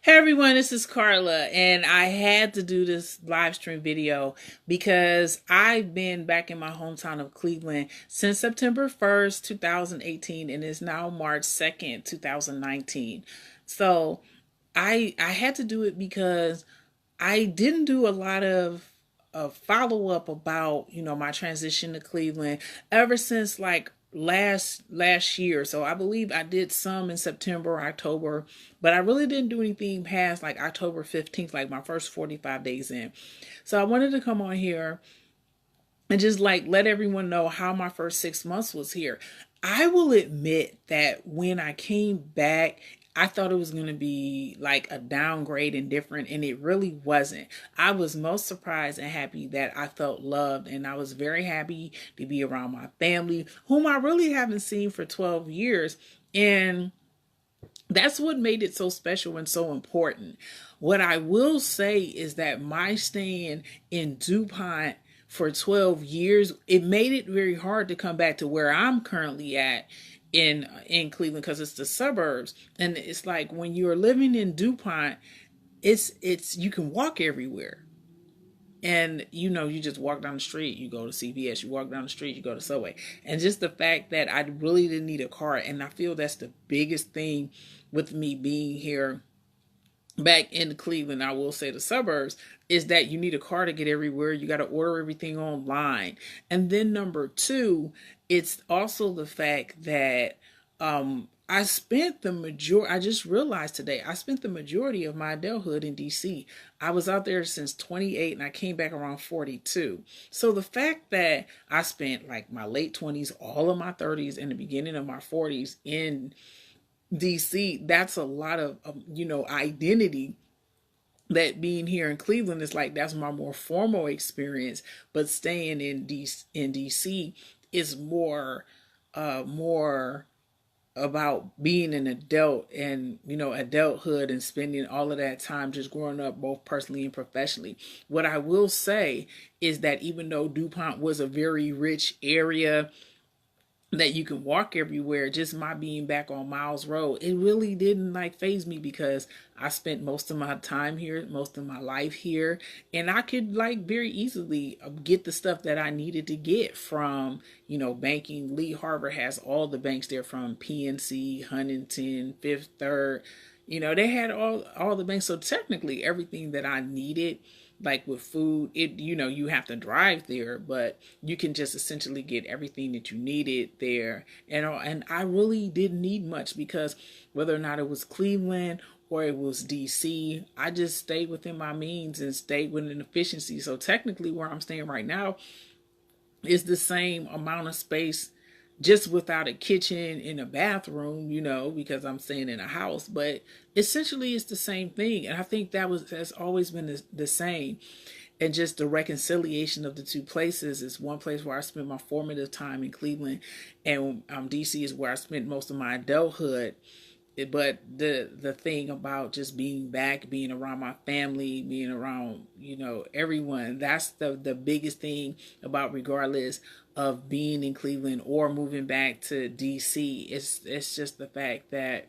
Hey everyone, this is Carla, and I had to do this live stream video because I've been back in my hometown of Cleveland since September 1st, 2018, and it's now March 2nd, 2019. So I had to do it because I didn't do a lot of follow up about my transition to Cleveland ever since like last year. So I believe I did some in September, October, but I really didn't do anything past like October 15th, like my first 45 days in. So I wanted to come on here and just like let everyone know how my first 6 months was here. I will admit that when I came back, I thought it was going to be like a downgrade and different, and it really wasn't. I was most surprised and happy that I felt loved, and I was very happy to be around my family, whom I really haven't seen for 12 years. And that's what made it so special and so important. What I will say is that my staying in DuPont for 12 years, it made it very hard to come back to where I'm currently at in Cleveland, because it's the suburbs. And it's like when you're living in DuPont, it's you can walk everywhere. And you just walk down the street, you go to CVS, you walk down the street, you go to Subway. And just the fact that I really didn't need a car, and I feel that's the biggest thing with me being here back in Cleveland, I will say the suburbs, is that you need a car to get everywhere. You got to order everything online. And then number two, it's also the fact that I spent the majority, I just realized today, I spent the majority of my adulthood in DC. I was out there since 28 and I came back around 42. So the fact that I spent like my late 20s, all of my 30s, and the beginning of my 40s in DC, that's a lot of, identity. That being here in Cleveland is like that's my more formal experience, but staying in DC is more about being an adult and adulthood and spending all of that time just growing up both personally and professionally. What I will say is that even though DuPont was a very rich area that you can walk everywhere, just my being back on Miles Road, it really didn't like phase me because I spent most of my time here, most of my life here, and I could like very easily get the stuff that I needed to get from, banking. Lee Harbor has all the banks there, from PNC, Huntington, Fifth Third. They had all the banks. So technically everything that I needed, like with food, you have to drive there, but you can just essentially get everything that you needed there. And I really didn't need much, because whether or not it was Cleveland or it was DC, I just stayed within my means and stayed within efficiency. So technically where I'm staying right now is the same amount of space, just without a kitchen and a bathroom, because I'm staying in a house. But essentially it's the same thing. And I think has always been the same. And just the reconciliation of the two places is one place where I spent my formative time in Cleveland, and DC is where I spent most of my adulthood. But the thing about just being back, being around my family, being around everyone, that's the biggest thing about, regardless of being in Cleveland or moving back to DC. It's just the fact that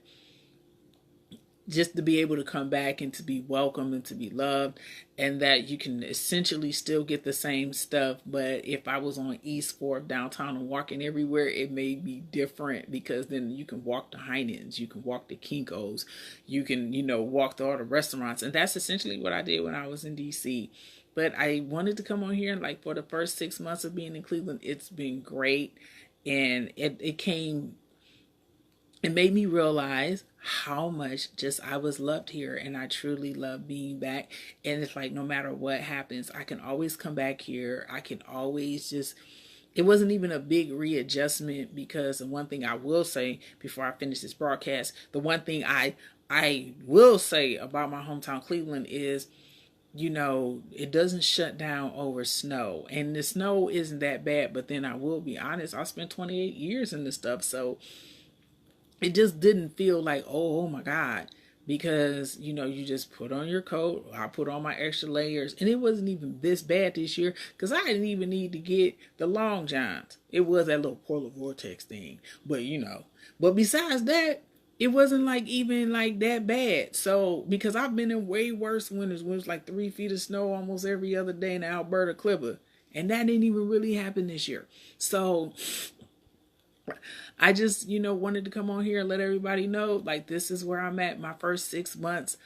just to be able to come back and to be welcome and to be loved, and that you can essentially still get the same stuff. But if I was on East 4th downtown and walking everywhere, it may be different, because then you can walk to Heinen's, you can walk to Kinko's, you can walk to all the restaurants. And that's essentially what I did when I was in DC. But I wanted to come on here, and like for the first 6 months of being in Cleveland, it's been great. And it made me realize how much just I was loved here, and I truly love being back. And it's like no matter what happens, I can always come back here. I can always just, it wasn't even a big readjustment, because the one thing I will say before I finish this broadcast, the one thing I will say about my hometown Cleveland is, it doesn't shut down over snow. And the snow isn't that bad, but then I will be honest, I spent 28 years in this stuff. So it just didn't feel like, oh my God, because you just put on your coat. I put on my extra layers, and it wasn't even this bad this year, because I didn't even need to get the long johns. It was that little polar vortex thing, but but besides that, it wasn't like even like that bad. So because I've been in way worse winters when it was like 3 feet of snow almost every other day in the Alberta Clipper. And that didn't even really happen this year. So I just, wanted to come on here and let everybody know, like, this is where I'm at my first 6 months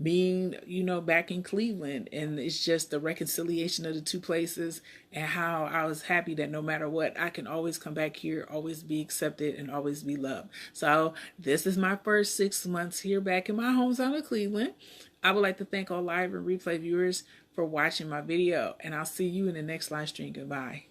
being, back in Cleveland. And it's just the reconciliation of the two places and how I was happy that no matter what, I can always come back here, always be accepted, and always be loved. So this is my first 6 months here back in my hometown of Cleveland. I would like to thank all live and replay viewers for watching my video, and I'll see you in the next live stream. Goodbye.